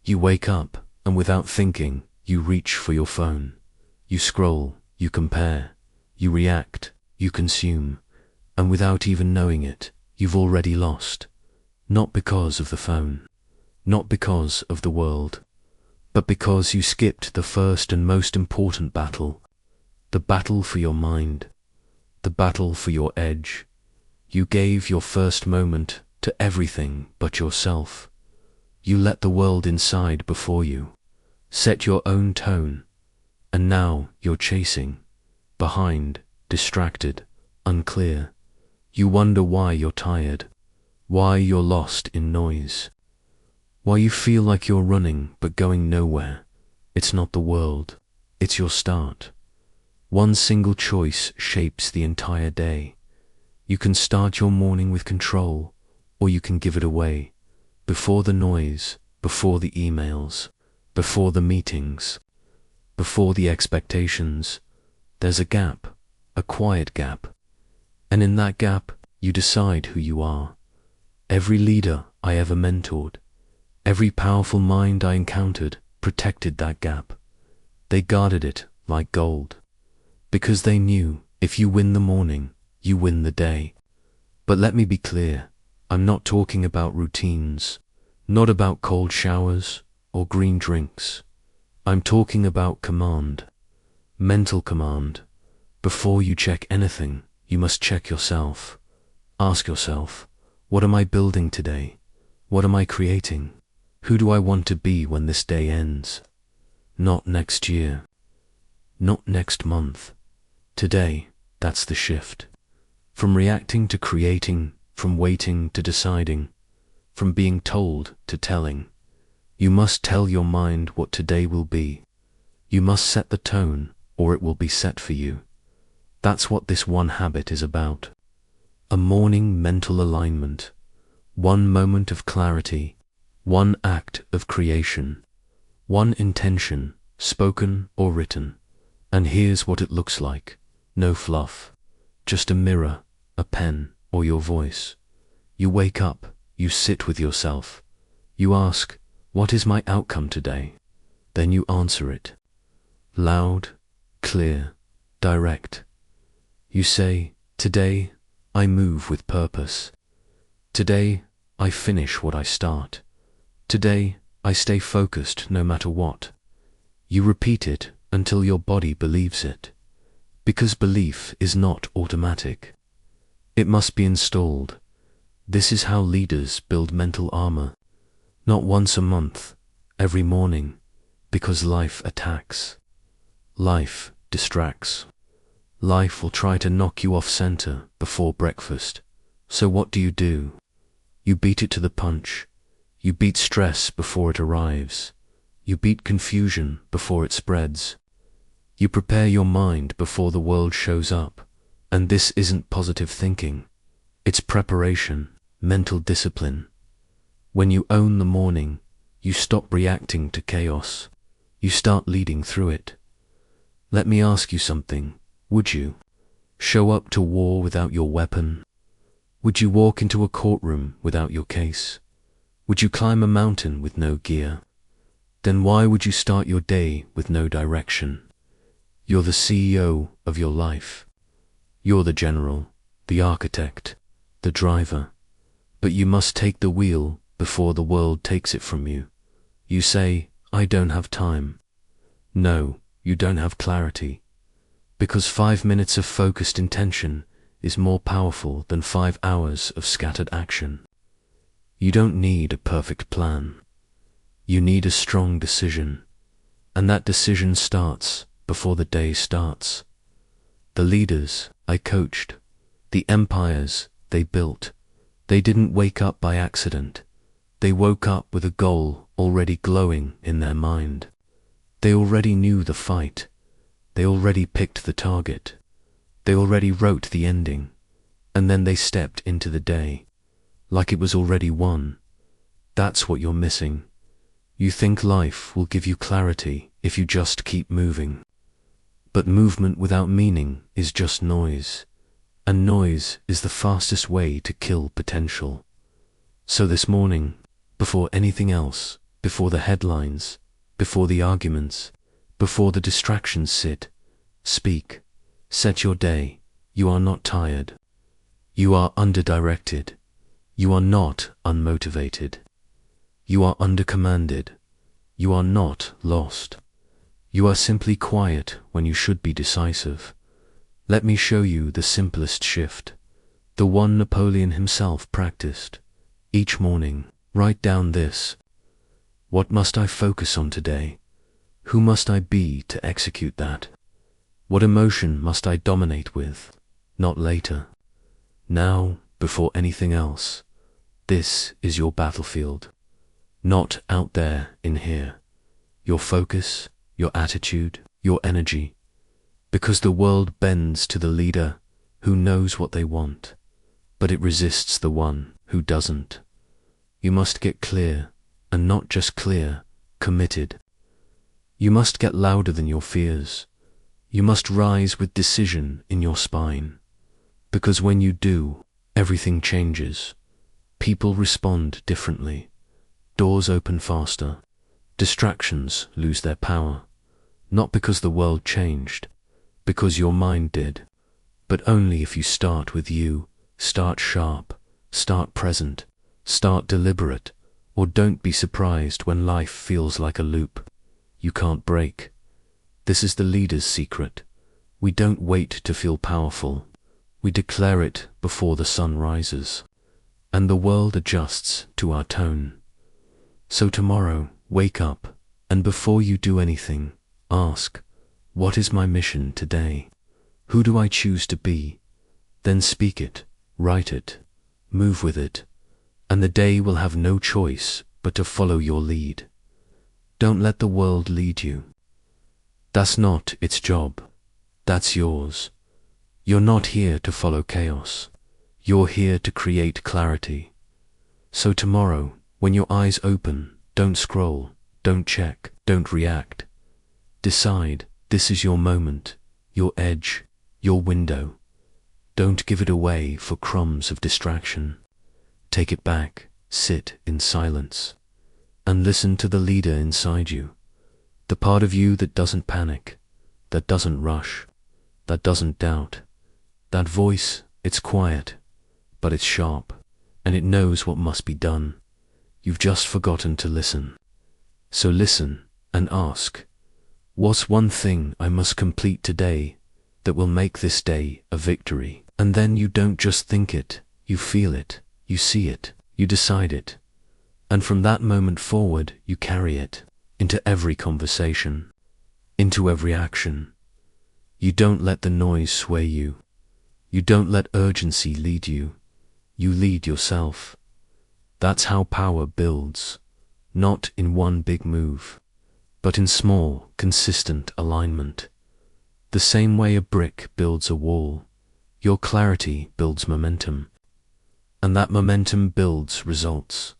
You wake up, and without thinking, you reach for your phone. You scroll, you compare, you react, you consume, and without even knowing it, you've already lost. Not because of the phone, not because of the world, but because you skipped the first and most important battle, the battle for your mind, the battle for your edge. You gave your first moment to everything but yourself. You let the world inside before you, set your own tone, and now you're chasing, behind, distracted, unclear. You wonder why you're tired, why you're lost in noise, why you feel like you're running but going nowhere. It's not the world, it's your start. One single choice shapes the entire day. You can start your morning with control, or you can give it away, before the noise, before the emails, before the meetings, before the expectations. There's a gap, a quiet gap, and in that gap, you decide who you are. Every leader I ever mentored, every powerful mind I encountered protected that gap. They guarded it like gold, because they knew if you win the morning, you win the day. But let me be clear, I'm not talking about routines, not about cold showers or green drinks. I'm talking about command, mental command. Before you check anything, you must check yourself. Ask yourself, what am I building today? What am I creating? Who do I want to be when this day ends? Not next year, not next month. Today, that's the shift. From reacting to creating, from waiting to deciding, from being told to telling. You must tell your mind what today will be. You must set the tone, or it will be set for you. That's what this one habit is about. A morning mental alignment, one moment of clarity, one act of creation, one intention, spoken or written. And here's what it looks like. No fluff, just a mirror, a pen, or your voice. You wake up, you sit with yourself. You ask, what is my outcome today? Then you answer it. Loud, clear, direct. You say, today, I move with purpose. Today, I finish what I start. Today, I stay focused no matter what. You repeat it until your body believes it. Because belief is not automatic. It must be installed. This is how leaders build mental armor. Not once a month, every morning, because life attacks. Life distracts. Life will try to knock you off center before breakfast. So what do? You beat it to the punch. You beat stress before it arrives. You beat confusion before it spreads. You prepare your mind before the world shows up. And this isn't positive thinking. It's preparation, mental discipline. When you own the morning, you stop reacting to chaos. You start leading through it. Let me ask you something. Would you show up to war without your weapon? Would you walk into a courtroom without your case? Would you climb a mountain with no gear? Then why would you start your day with no direction? You're the CEO of your life. You're the general, the architect, the driver. But you must take the wheel before the world takes it from you. You say, I don't have time. No, you don't have clarity. Because 5 minutes of focused intention is more powerful than 5 hours of scattered action. You don't need a perfect plan. You need a strong decision. And that decision starts before the day starts. The leaders I coached, the empires they built, they didn't wake up by accident. They woke up with a goal already glowing in their mind. They already knew the fight. They already picked the target. They already wrote the ending. And then they stepped into the day, like it was already won. That's what you're missing. You think life will give you clarity if you just keep moving. But movement without meaning is just noise, and noise is the fastest way to kill potential. So this morning, before anything else, before the headlines, before the arguments, before the distractions sit. Speak. Set your day. You are not tired. You are underdirected. You are not unmotivated. You are undercommanded. You are not lost. You are simply quiet when you should be decisive. Let me show you the simplest shift, the one Napoleon himself practiced. Each morning, write down this. What must I focus on today? Who must I be to execute that? What emotion must I dominate with? Not later. Now, before anything else. This is your battlefield. Not out there in here. Your focus, your attitude, your energy. Because the world bends to the leader who knows what they want, but it resists the one who doesn't. You must get clear, and not just clear, committed. You must get louder than your fears. You must rise with decision in your spine. Because when you do, everything changes. People respond differently. Doors open faster. Distractions lose their power. Not because the world changed, because your mind did. But only if you start with you, start sharp, start present, start deliberate, or don't be surprised when life feels like a loop you can't break. This is the leader's secret. We don't wait to feel powerful. We declare it before the sun rises, and the world adjusts to our tone. So tomorrow, wake up, and before you do anything, ask, what is my mission today? Who do I choose to be? Then speak it, write it, move with it, and the day will have no choice but to follow your lead. Don't let the world lead you. That's not its job. That's yours. You're not here to follow chaos. You're here to create clarity. So tomorrow, when your eyes open, don't scroll, don't check, don't react. Decide this is your moment, your edge, your window. Don't give it away for crumbs of distraction. Take it back, sit in silence, and listen to the leader inside you, the part of you that doesn't panic, that doesn't rush, that doesn't doubt. That voice, it's quiet, but it's sharp, and it knows what must be done. You've just forgotten to listen. So listen and ask, what's one thing I must complete today that will make this day a victory? And then you don't just think it, you feel it, you see it, you decide it. And from that moment forward, you carry it into every conversation, into every action. You don't let the noise sway you. You don't let urgency lead you. You lead yourself. That's how power builds, not in one big move, but in small, consistent alignment. The same way a brick builds a wall, your clarity builds momentum, and that momentum builds results,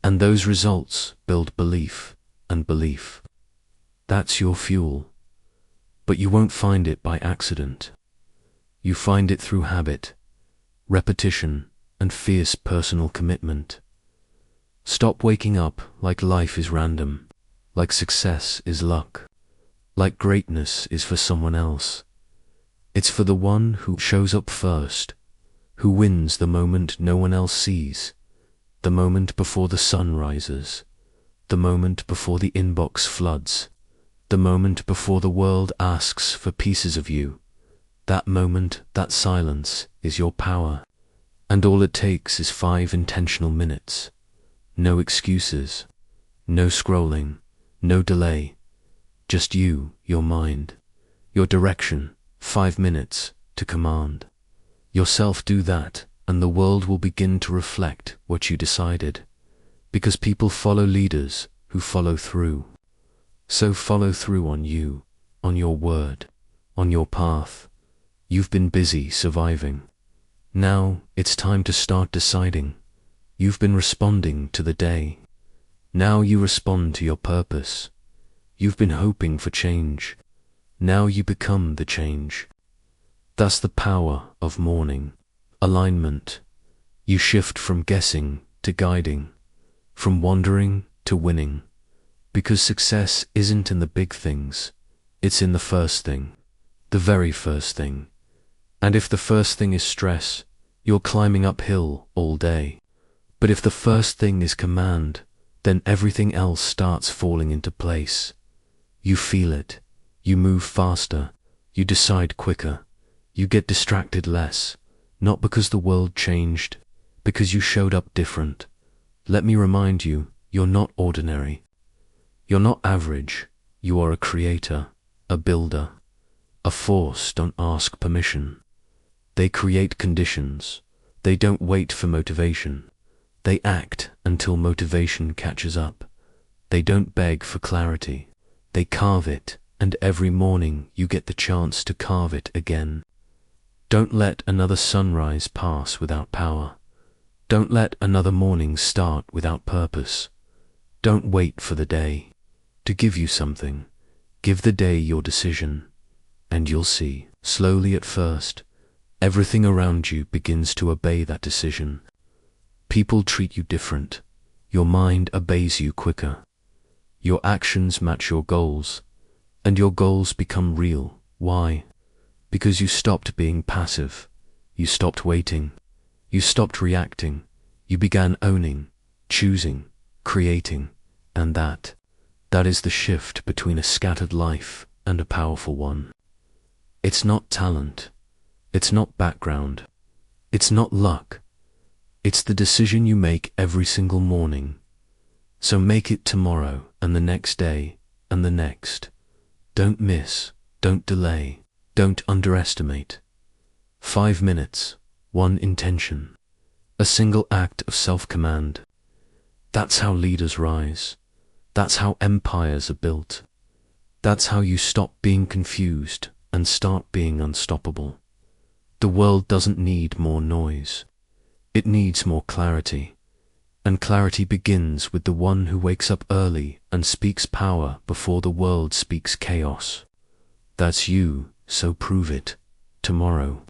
and those results build belief, and belief. That's your fuel, but you won't find it by accident. You find it through habit, repetition, and fierce personal commitment. Stop waking up like life is random, like success is luck, like greatness is for someone else. It's for the one who shows up first, who wins the moment no one else sees, the moment before the sun rises, the moment before the inbox floods, the moment before the world asks for pieces of you. That moment, that silence, is your power. And all it takes is 5 intentional minutes. No excuses, no scrolling, no delay. Just you, your mind, your direction, 5 minutes to command. Yourself do that, and the world will begin to reflect what you decided. Because people follow leaders who follow through. So follow through on you, on your word, on your path. You've been busy surviving. Now it's time to start deciding. You've been responding to the day. Now you respond to your purpose. You've been hoping for change. Now you become the change. That's the power of morning. Alignment. You shift from guessing to guiding, from wandering to winning. Because success isn't in the big things, it's in the first thing, the very first thing. And if the first thing is stress, you're climbing uphill all day. But if the first thing is command, then everything else starts falling into place. You feel it, you move faster, you decide quicker, you get distracted less, not because the world changed, because you showed up different. Let me remind you, you're not ordinary. You're not average. You are a creator, a builder. A force don't ask permission. They create conditions. They don't wait for motivation. They act until motivation catches up. They don't beg for clarity. They carve it, and every morning you get the chance to carve it again. Don't let another sunrise pass without power. Don't let another morning start without purpose. Don't wait for the day to give you something. Give the day your decision, and you'll see, slowly at first, everything around you begins to obey that decision. People treat you different. Your mind obeys you quicker. Your actions match your goals, and your goals become real. Why? Because you stopped being passive. You stopped waiting. You stopped reacting. You began owning, choosing, creating, and that is the shift between a scattered life and a powerful one. It's not talent. It's not background. It's not luck. It's the decision you make every single morning. So make it tomorrow and the next day and the next. Don't miss, don't delay, don't underestimate. 5 minutes, one intention, a single act of self-command. That's how leaders rise. That's how empires are built. That's how you stop being confused and start being unstoppable. The world doesn't need more noise. It needs more clarity. And clarity begins with the one who wakes up early and speaks power before the world speaks chaos. That's you, so prove it tomorrow.